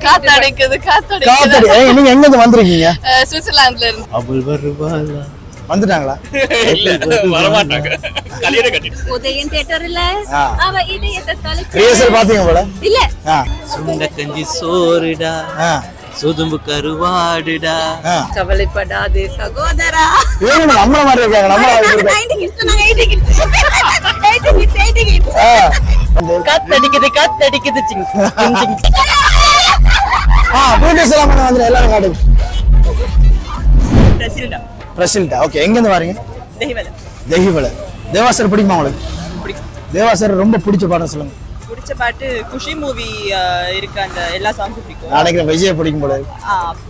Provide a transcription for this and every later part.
காத்தடிக்குது நீங்க எங்க இருந்து வந்திருக்கீங்க? சுவிட்சர்லாந்துல இருந்து. அவள் வருவாளா வந்துட்டாங்களா? வர மாட்டாங்க. கல்யாண கட்டிட்டு உதயன் தியேட்டர்ல அவ இதயத்தை தலச்சு ரிஹர்சல் பாத்தீங்க போல? இல்ல. சுண்ட கஞ்சி சோறுடா சுதும்பு கருவாடுடா கவலைப்படாதே சகோதரா. ஏங்க நம்மள மாதிரி இருக்காங்க. நம்மள காத்தடிக்குது சிங் சிங். பியூட்டிஸ் எல்லாம் வந்து எல்லாரும் காட்டுங்க. பிரசில்டா. பிரசில்டா. ஓகே, எங்க இருந்து வரீங்க? தெஹிவல. தெஹிவல. தேவாசர் பிடிக்குமா உங்களுக்கு? பிடிக்கும். தேவாசர் ரொம்ப பிடிச்ச பாடம் சொல்லுங்க. பிடிச்ச பாட்டு குஷி மூவி இருக்க அந்த எல்லா சாங்ஸும் பிடிக்கும். நினைக்கிறேன் விஜய் பிடிக்கும் போல.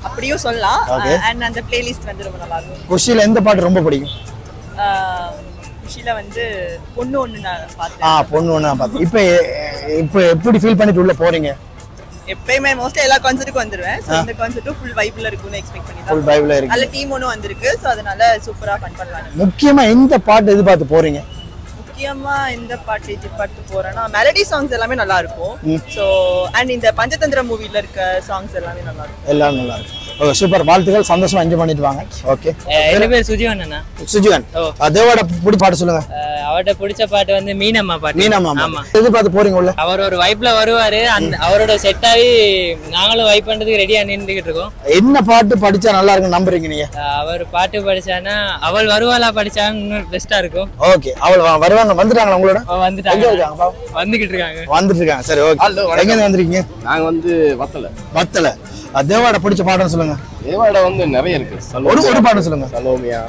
அப்படியும் சொல்லலாம். அண்ட் அந்த பிளேலிஸ்ட் வந்து ரொம்ப நல்லா இருக்கும். குஷில எந்த பாட்டு ரொம்ப பிடிக்கும்? குஷில வந்து பொண்ணு ஒண்ணு நான் பார்த்தேன். பொண்ணு ஒண்ணு நான் பார்த்தேன். இப்போ எப்படி ஃபீல் பண்ணிட்டு உள்ள போறீங்க? எப்பயுமே மோஸ்ட்லி எல்லா கான்சர்ட்டுக்கும் வந்துருவேன். சோ இந்த கான்சர்ட்டும் ஃபுல் வைப்ல இருக்கும்னு எக்ஸ்பெக்ட் பண்ணி தான். ஃபுல் வைப்ல இருக்கு. நல்ல டீம் ஒன்னு வந்திருக்கு. சோ அதனால சூப்பரா ஃபன் பண்ணலாம். முக்கியமா எந்த பாட்டு எதிர்பார்த்து போறீங்க? முக்கியமா எந்த பாட்டு எதிர்பார்த்து போறேன்னா மெலடி சாங்ஸ் எல்லாமே நல்லா இருக்கும். சோ அண்ட் இந்த பஞ்சதந்திர மூவில இருக்க சாங்ஸ் எல்லாமே நல்லா இருக்கும். எல்லாம் நல்லா இருக்கு. Okay, super. வாழ்த்துக்கள். சந்தோஷமா என்ஜாய் பண்ணிட்டு வாங்க. ஓகே. என்ன பேர் சுஜீவன் அண்ணா. சுஜீவன். தேவோட பிடிச்ச பாட்டு சொல்லுங்க. அவரோட பிடிச்ச பாட்டு வந்து மீனம்மா பாட்டு. மீனம்மா. ஆமா. எதிர்பார்த்து போறீங்க உள்ள? அவர் ஒரு வைப்ல வருவாரு. அந்த அவரோட செட் ஆகி நாங்களும் வைப் பண்றதுக்கு ரெடியா நின்றுகிட்டு இருக்கோம். என்ன பாட்டு படிச்சா நல்லா இருக்குன்னு நம்புறீங்க நீங்க? அவர் பாட்டு படிச்சானா அவள் வருவாளா படிச்சான்னு இன்னும் பெஸ்டா இருக்கும். ஓகே, அவள் வருவாங்க. வந்துட்டாங்களா உங்களோட? வந்துட்டாங்க. வந்துகிட்டு இருக்காங்க. வந்துட்டு இருக்காங்க. சரி, ஓகே. எங்க இருந்து வந்திருக்கீங்க? நாங்க வந்து வத்தல. தேவாட பிடிச்ச பாடம் சொல்லுங்க. தேவாட வந்து நிறைய இருக்கு. ஒரு பாடம் சொல்லுங்க. சலோமியா.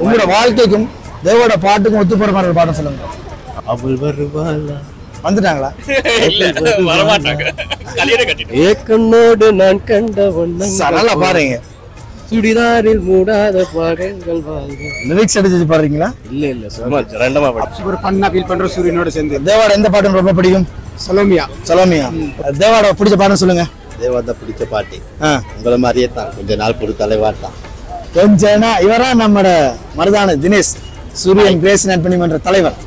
உங்களோட வாழ்க்கைக்கும் தேவோட பாட்டுக்கும் ஒத்து போற மாதிரி ஒரு பாடம் சொல்லுங்க. அவள் வருவாளா வந்துட்டாங்களா? வர மாட்டாங்க. கல்யாண கட்டிட்டு ஏக்கனோடு நான் கண்ட வண்ணம் நல்லா பாருங்க. சுடிதாரில் மூடாத பாடங்கள் வாழ்க. லிரிக்ஸ் அடிச்சு பாடுறீங்களா? இல்ல சும்மா ரேண்டமா பாடு. ஒரு ஃபன்னா ஃபீல் பண்ற சூரியனோட சேர்ந்து. தேவாட எந்த பாட்டு ரொம்ப பிடிக்கும்? சலோமியா. தேவாட பிடிச்ச பாடம் சொல்லுங்க. தேவாட பிடிச்ச பாட்டு உங்களை மாதிரியே தான். கொஞ்ச நாள் பொறுத்தாலே வாட்டான். கொஞ்ச நாள். இவரா நம்மட மருதான தினேஷ் சூரியன் கிரேஸ் நட்பணிமன்ற தலைவர்.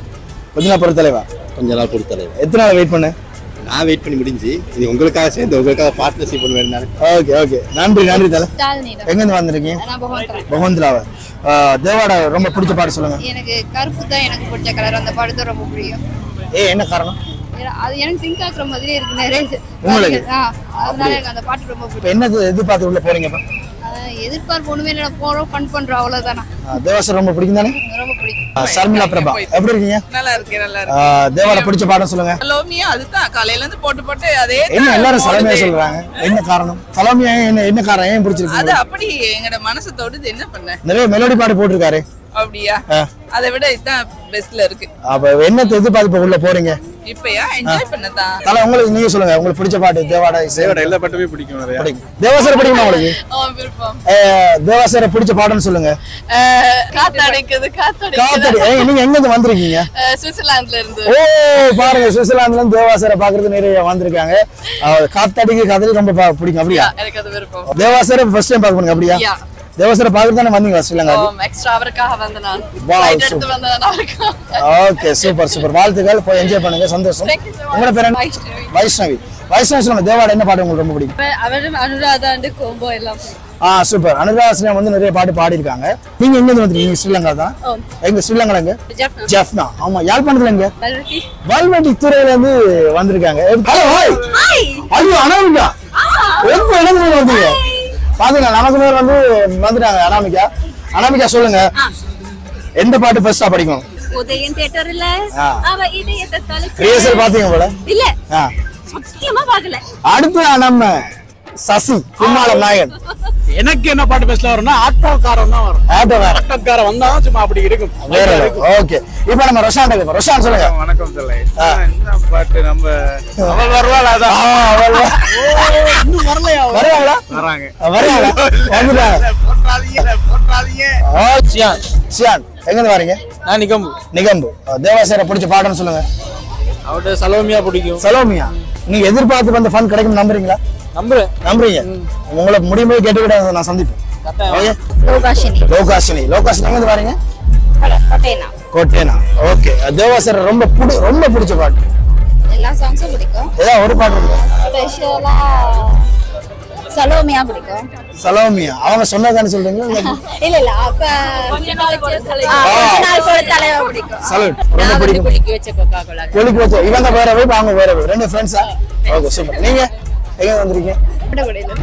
கொஞ்ச நாள் பொறுத்த தலைவர். கொஞ்ச நாள் பொறுத்த தலைவர். எத்தனை நாள் வெயிட் பண்ண? நான் வெயிட் பண்ணி முடிஞ்சு இது உங்களுக்காக சேர்ந்து உங்களுக்காக பார்ட்னர்ஷிப் பண்ணுவேன். ஓகே ஓகே, நன்றி நன்றி தலை. எங்க இருந்து வந்திருக்கீங்க? பகவந்த்லாவ. தேவாட ரொம்ப பிடிச்ச பாட்டு சொல்லுங்க. எனக்கு கருப்பு தான் எனக்கு பிடிச்ச கலர். அந்த பாட்டு தான் ரொம்ப பிடிக்கும். என்ன காரணம்? அது எனக்கு திங்க் ஆகுற மாதிரியே இருக்கு நிறைய. உங்களுக்கு அதனால எனக்கு அந்த பாட்டு ரொம்ப பிடிக்கும். என்ன எதிர்பார்த்து உள்ள போறீங்க? எதிர்பார்ப்பு ஒண்ணுமே இல்ல, போறோம் ஃபன் பண்றோம் அவ்வளவுதானா. தேவாசர் ரொம்ப பிடிக்கும் தானே? ரொம்ப பிடிக்கும். சர்மிளா பிரபா எப்படி இருக்கீங்க? நல்லா இருக்கு. தேவாட பிடிச்ச பாடம் சொல்லுங்க. சலோமியா. அதுதான் காலையில இருந்து போட்டு அதே. என்ன எல்லாரும் சலோமியா சொல்றாங்க? என்ன காரணம்? சலோமியா என்ன காரணம்? ஏன் பிடிச்சிருக்கு? அது அப்படி எங்கட மனசு தொடுது. என்ன பண்ண? நிறைய மெலோடி பாட்டு போட்டுருக்காரு. அப்படியா? அதை விட இதுதான் பெஸ்ட்ல இருக்கு. அப்ப என்ன எதிர்பார்த்து உள்ள போறீங்க? இப்பயா என்ஜாய் பண்ணதான். தல உங்களுக்கு நீங்க சொல்லுங்க. உங்களுக்கு பிடிச்ச பாட்டு தேவாட எல்லா பாட்டுமே பிடிக்கும். தேவாசர பிடிக்குமா உங்களுக்கு? விருப்பம். தேவாசர பிடிச்ச பாடம்னு சொல்லுங்க. காத்தடிக்குது. நீங்க எங்க இருந்து வந்திருக்கீங்க? சுவிட்சர்லாந்துல இருந்து. பாருங்க, சுவிட்சர்லாந்துல இருந்து தேவாசர பாக்குறது நிறைய வந்திருக்காங்க. காத்தடிக்கு ரொம்ப பிடிக்கும். அப்படியா? எனக்கு அது விருப்பம். தேவாசர ஃபர்ஸ்ட் டைம் பாக்குறீங்க? அப்படியா? தேவாசர பாக்குறது தானே வந்தீங்க ஸ்ரீலங்கா? எக்ஸ்ட்ரா அவருக்காக வந்த நான். Okay, super super. வாழ்த்துக்கள். போய் என்ஜாய் பண்ணுங்க. சந்தோஷம். உங்களோட பேர் என்ன? வைஷ்ணவி. வைஷ்ணவி சொல்லுங்க. தேவாட என்ன பாட்டு உங்களுக்கு ரொம்ப பிடிக்கும்? அவரும் அனுராதா கோம்போ எல்லாம். சூப்பர். அனுராதா வந்து நிறைய பாட்டு பாடி இருக்காங்க. நீங்க எங்க இருந்து வந்திருக்கீங்க? ஸ்ரீலங்கா தான். எங்க ஸ்ரீலங்கால எங்க? ஜெஃப்னா. ஆமா. யாழ்ப்பாணத்துல எங்க? வல்வெட்டி துறையில இருந்து வந்திருக்காங்க. Hello hi. ஐயோ அனாமிகா. எப்ப இடத்துல வந்தீங்க? பாத்தீங்க நமக்கு மேல வந்து வந்துட்டாங்க அனாமிகா. அனாமிகா சொல்லுங்க. எந்த பாட்டு ஃபர்ஸ்டா படிக்கும்? உதயன் தியேட்டர்ல அவ இதயத்தை தலச்சு. ரிஹர்சல் பாத்தீங்க போல? இல்ல. சத்தியமா பார்க்கல. அடுத்து நம்ம சசி குமார நாயகன். எனக்கு என்ன பாட்டு பெஸ்ட்ல வரும்னா ஆட்டோக்காரன் தான் வரும். ஆட்டோக்காரன் வந்தா சும்மா அப்படி இருக்கும். ஓகே, இப்போ நம்ம ரொஷான் சொல்லுங்க. வணக்கம் தலை. என்ன பாட்டு நம்ம அவள் வருவாளா? அதான் இன்னும் வரலையா? வருவாங்களா? வராங்க. வந்துட்டாங்க. போட்றாதீங்க. சியான் எங்க இருந்து வரீங்க? நான் நிகம்பு. தேவாசர பிடிச்ச பாடம்னு சொல்லுங்க. அவட சலோமியா பிடிக்கும். சலோமியா. நீங்க எதிர்பார்த்து வந்த ஃபன் கிடைக்கும் நம்புறீங்களா? நம்புறீங்க. உங்களை முடியும் போது கேட்டுக்கிட்ட நான் சந்திப்பேன். லோகாஷினி எங்க இருந்து வரீங்க? கோட்டேனா. ஓகே. தேவாசர் ரொம்ப பிடிச்ச பாட்டு. எல்லா சாங்ஸும் பிடிக்கும். ஏதாவது ஒரு பாட்டு இருக்கு? ஸ்பெஷலா சலோமியா பிடிக்கும். சலோமியா அவங்க சொன்னதானே சொல்றீங்க? இல்ல அப்ப கொஞ்ச நாள் கூட தலைவா பிடிக்கும். சலூட் ரொம்ப பிடிக்கும். குளிக்க வச்ச கொக்கா கோலா. குளிக்க வச்ச இவங்க வேற வைப் அவங்க வேற வைப். ரெண்டு ஃப்ரெண்ட்ஸா? Okay super. நீங்க எங்க வந்திருக்கீங்க?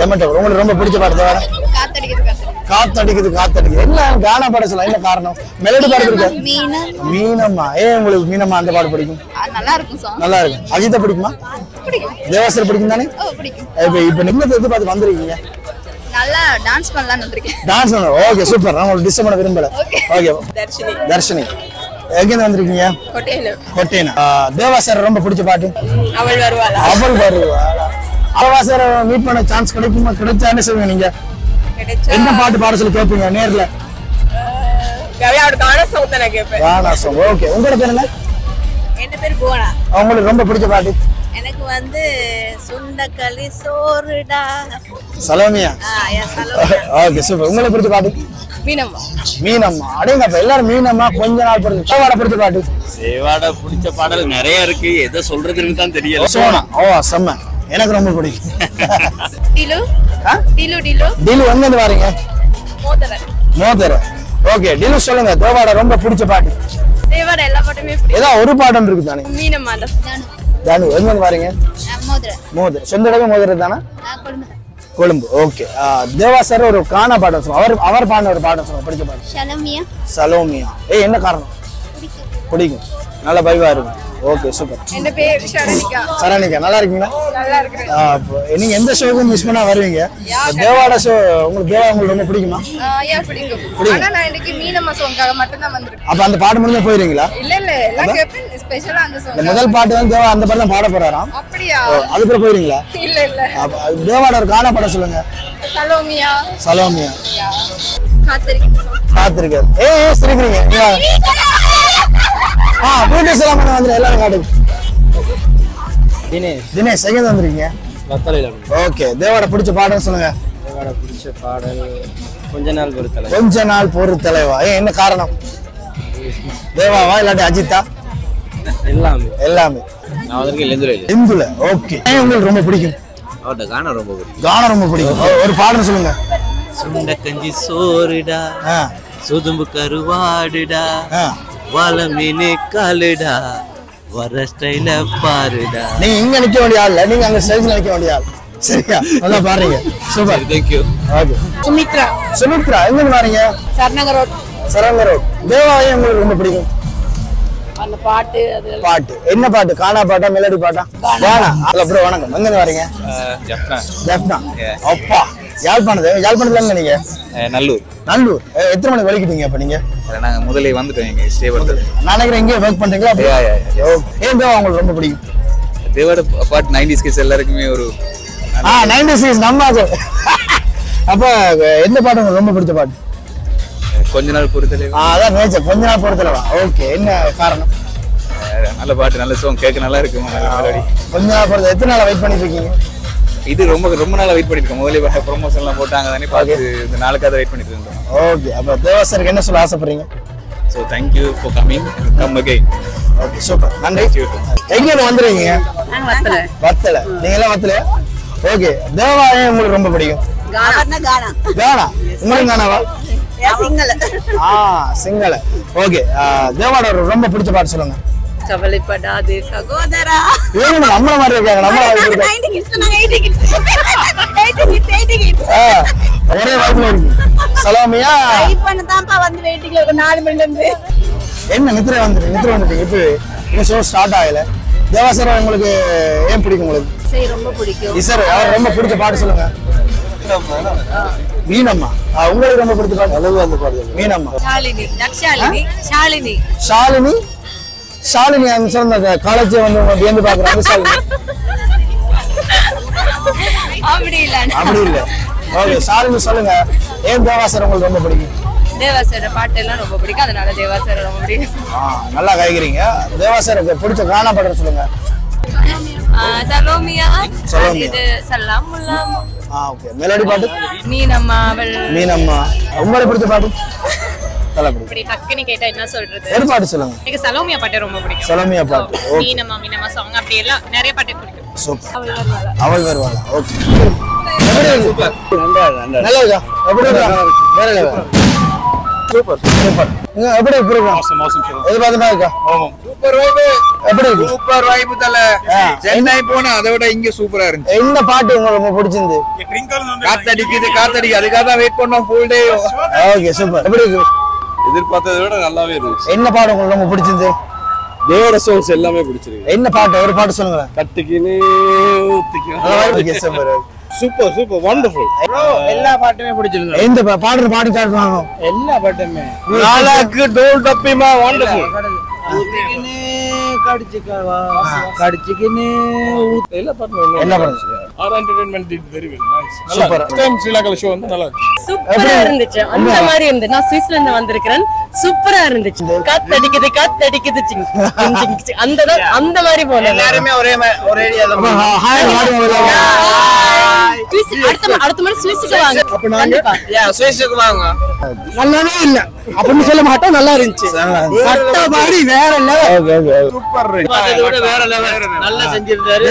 டெமட்டோ. உங்களுக்கு ரொம்ப பிடிச்ச பாட்டு வேற? காத்தடிக்குது. என்ன கானா பாட சொல்ல என்ன காரணம்? மெலடி பாட பிடிக்கும். மீனம்மா. ஏன் உங்களுக்கு மீனம்மா அந்த பாட்டு பிடிக்கும்? நல்லா இருக்கும் சாங். நல்லா இருக்கு. அஜித்தை பிடிக்குமா? பிடிக்கும். தேவாசர் பிடிக்கும் தானே? பிடிக்கும். இப்ப நீங்க எது பார்த்து வந்திருக்கீங்க? நல்லா டான்ஸ் பண்ணலாம்னு வந்திருக்கேன். டான்ஸ் பண்ண. Okay super. நான் உங்களுக்கு டிஸ்டர்ப் பண்ண விரும்பல. ஓகே. தர்ஷினி. எங்க இருந்து வந்திருக்கீங்க? கொட்டைனா. தேவாசர் ரொம்ப பிடிச்ச பாட்டு? அவள் வருவாளா? தேவாசர் மீட் பண்ண சான்ஸ் கிடைக்குமா? கிடைச்சான்னு சொல்லுங்க நீங்க. என்ன பாட்டு பாட சொல்லி கேட்பீங்க நேர்ல? கானா சாங் தான் கேட்பேன். கானா சாங். ஓகே. உங்களோட பேர் என்ன? என்ன பேர் புவனா. உங்களுக்கு ரொம்ப பிடிச்ச பாட்டு? எனக்கு வந்து சுண்டக்களி சோறுடா. சலோமியா. Okay super. உங்களுக்கு பிடிச்ச பாட்டு? மீனம்மா. அடேங்கப்பா எல்லாரும் மீனம்மா. கொஞ்ச நாள் பிடிச்ச தேவாட பிடிச்ச பாட்டு? தேவாட பிடிச்ச பாடல் நிறைய இருக்கு, எதை சொல்றதுன்னு தான் தெரியல. சோனா. செம்ம. எனக்கு ரொம்ப பிடிக்கும். டிலு எங்க இருந்து வரீங்க? மோதர. ஓகே டிலு சொல்லுங்க தேவாட ரொம்ப பிடிச்ச பாட்டு? தேவாட எல்லா பாட்டுமே பிடிக்கும். ஏதோ ஒரு பாடம் இருக்கு தானே? மீனம்மா. தானு எங்க இருந்து வரீங்க? மோதர. சொந்த இடமே மோதர தானே? கொழும்பு. ஓகே. தேவாசர் ஒரு கானா பாடம் சொல்லுங்க. அவர் பாடின ஒரு பாடம் சொல்லுங்க பிடிச்ச பாட்டு. சலோமியா. என்ன காரணம்? பிடிக்கும். நல்ல வைபா இருக்கும். Okay super. என்ன பேர்? சரணிகா. நல்லா இருக்கீங்களா? நல்லா இருக்கு. நீங்க எந்த ஷோக்கும் மிஸ் பண்ணா வருவீங்க? தேவாட ஷோ உங்களுக்கு ரொம்ப பிடிக்குமா? பிடிக்கும். ஆனா நான் இன்னைக்கு மீனம்மா சாங்காக மட்டும் தான் வந்திருக்கேன். அப்ப அந்த பாட்டு முடிஞ்சா போயிருவீங்களா? இல்ல எல்லாம் கேப்பேன். ஸ்பெஷலா அந்த சாங். முதல் பாட்டு தான் தேவா அந்த பாட்டு தான் பாட போறாராம். அப்படியே அதுக்கு போயிருவீங்களா? இல்ல தேவாட ஒரு கானா பாட சொல்லுங்க. சலோமியா. காத்திருக்காரு. சிரிக்கிறீங்க. வீட்டு செல்லாம வந்து எல்லாரும் காட்டுங்க. தினேஷ் எங்க வந்திருக்கீங்க? ஓகே. தேவாட பிடிச்ச பாடம் சொல்லுங்க. தேவாட பிடிச்ச பாடல் கொஞ்ச நாள் பொறுத்தலைவா. என்ன காரணம்? தேவாவா இல்லாட்டி அஜித்தா? எல்லாமே. இந்துல. ஓகே. உங்களுக்கு ரொம்ப பிடிக்கும்? கானா ரொம்ப பிடிக்கும். கானா ரொம்ப பிடிக்கும். ஒரு பாடம் சொல்லுங்க. சுண்ட கஞ்சி சோறுடா, சுதும்பு கருவாடுடா, வாழ மீனே காலுடா, வர ஸ்டைல பாருடா. நீங்க இங்க நிக்க வேண்டிய ஆள் இல்ல, நீங்க அங்க ஸ்டேஜ்ல நிக்க வேண்டிய ஆள். சரியா? நல்லா பாருங்க. Super. Thank you. Okay. Sumitra எங்க இருந்து வரீங்க? சரநகர் ரோட். தேவாவை உங்களுக்கு ரொம்ப பிடிக்கும்? அந்த பாட்டு பாட்டு என்ன பாட்டு? கானா பாட்டா மெலடி பாட்டா? கானா. ஹலோ ப்ரோ வணக்கம். எங்க இருந்து வரீங்க? ஜெஃப்னா. அப்பா யாழ்ப்பாணத்துல எங்க நீங்க? நல்லூர். எத்தனை மணிக்கு வலிக்கிட்டீங்க அப்ப நீங்க? நாங்க முதல்ல வந்துட்டோம் இங்க ஸ்டே பண்றது. நான் நினைக்கிறேன் இங்கே வர்க் பண்றீங்களா? ஏன் தேவா உங்களுக்கு ரொம்ப பிடிக்கும்? தேவோட பாட்டு 90s கிட்ஸ் எல்லாருக்குமே ஒரு 90s கிட்ஸ் நம்ம அது. அப்ப எந்த பாட்டு உங்களுக்கு ரொம்ப பிடிச்ச பாட்டு? கொஞ்ச நாள் பொறுத்தலைவா. அதான் நினைச்சேன் கொஞ்ச நாள் பொறுத்தலைவா. ஓகே. என்ன காரணம்? நல்ல பாட்டு, நல்ல சாங், கேட்க நல்லா இருக்கு. மெலடி. கொஞ்ச நாள் பொறுத்த. எத்தனை நாள் வெயிட் பண்ணிட்டு இருக்கீங்க? இது ரொம்ப நாளா வெயிட் பண்ணிட்டு இருக்கோம். முதல்ல ப்ரொமோஷன் எல்லாம் போட்டாங்க தானே, பார்த்து இந்த நாளுக்காக வெயிட் பண்ணிட்டு இருந்தோம். ஓகே. அப்ப தேவாசருக்கு என்ன சொல்ல ஆசைப்படுறீங்க? So thank you for coming. Come again. Okay super. நன்றி. எங்க வந்துருக்கீங்க? வத்தல. நீங்க எல்லாம் வத்தல. ஓகே. தேவா உங்களுக்கு ரொம்ப பிடிக்கும்? கானா. உங்களுக்கு கானாவா? சிங்கள. ஓகே. தேவாட ரொம்ப பிடிச்ச பாட்டு சொல்லுங்க. கவலைப்படாதே சகோதரா. ஏங்க நம்மள மாதிரி இருக்காங்க. நம்மள ஒரே வாய்ப்பு இருக்கு. சலோமியா வந்து வெயிட்டிங்ல ஒரு 4 மணில இருந்து. என்ன நித்ரை வந்துட்டீங்க. இப்போ இந்த ஷோ ஸ்டார்ட் ஆகல. தேவாசர் உங்களுக்கு ஏன் பிடிக்கும்? உங்களுக்கு இசை ரொம்ப பிடிக்கும். இசை அவர் ரொம்ப பிடிச்ச பாட்டு சொல்லுங்க. மீனம்மா. உங்களுக்கு ரொம்ப பிடிச்ச பாட்டு? அளவு அந்த பாட்டு மீனம்மா. ஷாலினி அந்த சொன்ன காலேஜ் வந்து வியந்து பாக்குறாங்க. அப்படி இல்ல. ஓகே. ஷாலினி சொல்லுங்க. ஏன் தேவாசர் உங்களுக்கு ரொம்ப பிடிக்கும்? தேவாசர் பாட்டு எல்லாம் ரொம்ப பிடிக்கும், அதனால தேவாசர் ரொம்ப பிடிக்கும். நல்லா கைக்கிறீங்க. தேவாசருக்கு பிடிச்ச கானா பாட்டு சொல்லுங்க. சலோமியா. இது சல்லாமுல்லாம். ஓகே. மெலடி பாட்டு? மீனம்மா. உங்களுக்கு பிடிச்ச பாட்டு? இப்படி டக்குன்னு கேட்டா என்ன சொல்றது? ஒரு பாட்டு சொல்லுங்க. எனக்கு சலோமியா பாட்டு ரொம்ப பிடிக்கும். சலோமியா பாட்டு. மீனம்மா சாங் அப்படி எல்லாம் நிறைய பாட்டு பிடிக்கும். சூப்பர். அவள் வருவாளா. ஓகே. எப்படி இருக்கு நல்லா இருக்கா எப்படி இருக்கா வேற லெவல் சூப்பர் சூப்பர் எப்படி இருக்கு எதிர்பார்த்த மாதிரி இருக்கா சூப்பர் வைப் எப்படி இருக்கு சூப்பர் வைப் தல சென்னை போனா அதை விட இங்க சூப்பரா இருந்துச்சு எந்த பாட்டு உங்களுக்கு ரொம்ப பிடிச்சிருந்து காத்தடிக்குது அதுக்காக தான் வெயிட் பண்ணோம் ஃபுல் டே ஓகே சூப்பர் எப்படி இருக்கு எதிர்பார்த்ததை விட நல்லாவே இருந்துச்சு என்ன பாட்டு உங்களுக்கு ரொம்ப பிடிச்சிருந்து தேவோட சாங்ஸ் எல்லாமே பிடிச்சிருக்கு என்ன பாட்டு ஒரு பாட்டு சொல்லுங்க கட்டுக்கினே okay super super super wonderful எல்லா பாட்டுமே பிடிச்சிருக்கு எந்த பாடுற பாட்டு காட்டுவாங்க எல்லா பாட்டுமே நாளாக்கு டோல் டப்பிமா வண்டர்ஃபுல் கடிச்சிக்கினே எல்லா பாட்டுமே என்ன பாட்டு R entertainment did very well nice super time Sri Lanka show வந்து நல்லா இருக்கு சூப்பரா இருந்துச்சு அந்த மாதிரி இருந்து நான் சுவிஸ்ல இருந்து வந்திருக்கிறேன் சூப்பரா இருந்துச்சு காத்தடிக்குது சிங் சிங் சிங் அந்த மாதிரி போனேன் எல்லாரும் ஒரே ஏரியா தான் ஹாய் வாடுங்க அடுத்த மாதிரி சுவிஸ்க்கு வாங்க அப்ப நாங்க சுவிஸ்க்கு வாங்க நல்லாவே இல்ல அப்படின்னு சொல்ல மாட்டோம் நல்லா இருந்துச்சு சட்ட மாதிரி வேற லெவல் ஓகே ஓகே சூப்பர் அதோட வேற லெவல் நல்லா செஞ்சிருந்தாரு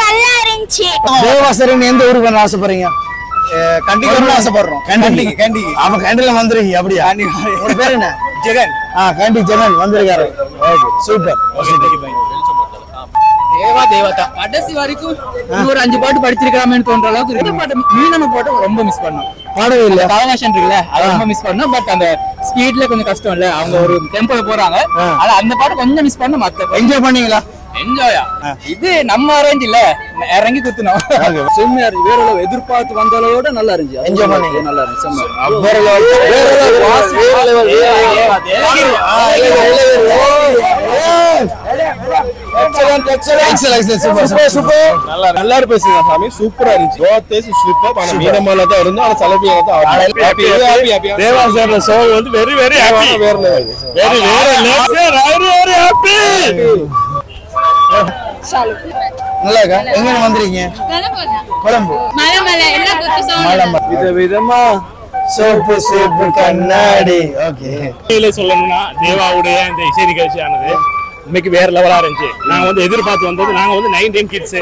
நல்லா இருந்துச்சு தேவாசரன் எந்த ஊருக்கு வரணும் ஆசைப்படுறீங்க கண்டிப்பா ஆசைப்படுறோம் கண்டி அப்ப கண்டில வந்துருக்கீங்க அப்படியா உங்க பேர் என்ன ஜெகன் கண்டி ஜெகன் வந்திருக்காரு ஓகே சூப்பர் தேவதா கடைசி வரைக்கும் ஒரு 5 பாட்டு படிச்சிருக்கலாமேன்னு தோன்ற அளவுக்கு இந்த பாட்டு மீனம பாட்டு ரொம்ப மிஸ் பண்ணோம் பாடவே இல்ல காலவேஷன் இருக்குல்ல அது ரொம்ப மிஸ் பண்ணோம் பட் அந்த ஸ்பீட்ல கொஞ்சம் கஷ்டம் இல்ல அவங்க ஒரு டெம்போல போறாங்க ஆனா அந்த பாட்டு கொஞ்சம் மிஸ் பண்ண மத்த என்ஜாய் பண்ணீங்களா என்ஜாயா இது நம்ம அரேஞ்ச் இல்ல இறங்கி குத்துனோம் செம்மையா இருக்கு வேற அளவு எதிர்பார்த்து வந்த அளவோட நல்லா இருந்துச்சு என்ஜாய் பண்ணீங்க நல்லா இருந்துச்சு செம்ம வேற லெவல் நல்லா இருந்துச்சு சாமி சூப்பரா இருந்துச்சு கோத்தேஸ் ஸ்லிப் ஆனா மீனமால தான் இருந்தோம் ஆனா செலபியா தான் ஹாப்பி தேவாசர சாங் வந்து வெரி வெரி ஹாப்பி வேற லெவல் வெரி வெரி ஹாப்பி நல்லா இருக்கா எங்க வந்திருக்கீங்க கொழம்பு விதமா சோப்பு சோப்பு கண்ணாடி ஓகே சொல்லணும்னா தேவாவுடைய இந்த இசை நிகழ்ச்சியானது இன்னைக்கு வேற லெவலா இருந்துச்சு நாங்க வந்து எதிர்பார்த்து வந்தது நாங்க வந்து 9 கிட்ஸ்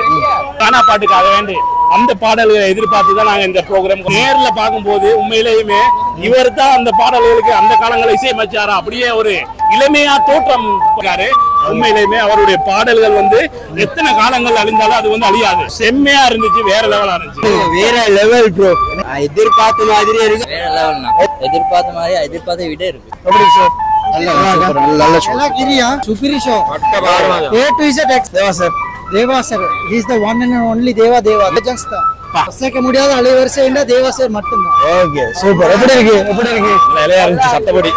கானா பாட்டுக்காக வேண்டி அந்த பாடல்களை எதிர்பார்த்து தான் நாங்க இந்த ப்ரோக்ராம் நேர்ல பார்க்கும்போது உண்மையிலேயுமே இவர் தான் அந்த பாடல்களுக்கு அந்த காலங்களில் இசையமைச்சாரா அப்படியே ஒரு இளமையா தோற்றம் இருக்காரு. உண்மையிலேயுமே அவருடைய பாடல்கள் வந்து எத்தனை காலங்கள் அழிந்தாலும் அது வந்து அழியாது. செம்மையா இருந்துச்சு, வேற லெவலா இருந்துச்சு. வேற லெவல் ப்ரோ. எதிர்பார்த்த மாதிரியே இருக்கு. வேற லெவல்னா எதிர்பார்த்த மாதிரி எதிர்பார்த்த விட இருக்கு. எப்படி சார்? நல்ல ஷோ. கிரியா சுபிரி show. A to Z X. Deva sir. He is the one and only Deva. Legends தான். அசைக்க முடியாத அலைவரிசை என்ன தேவா சார் மட்டும்தான். Okay super. எப்படி இருக்கு? நிலையா இருந்துச்சு. சட்டப்படி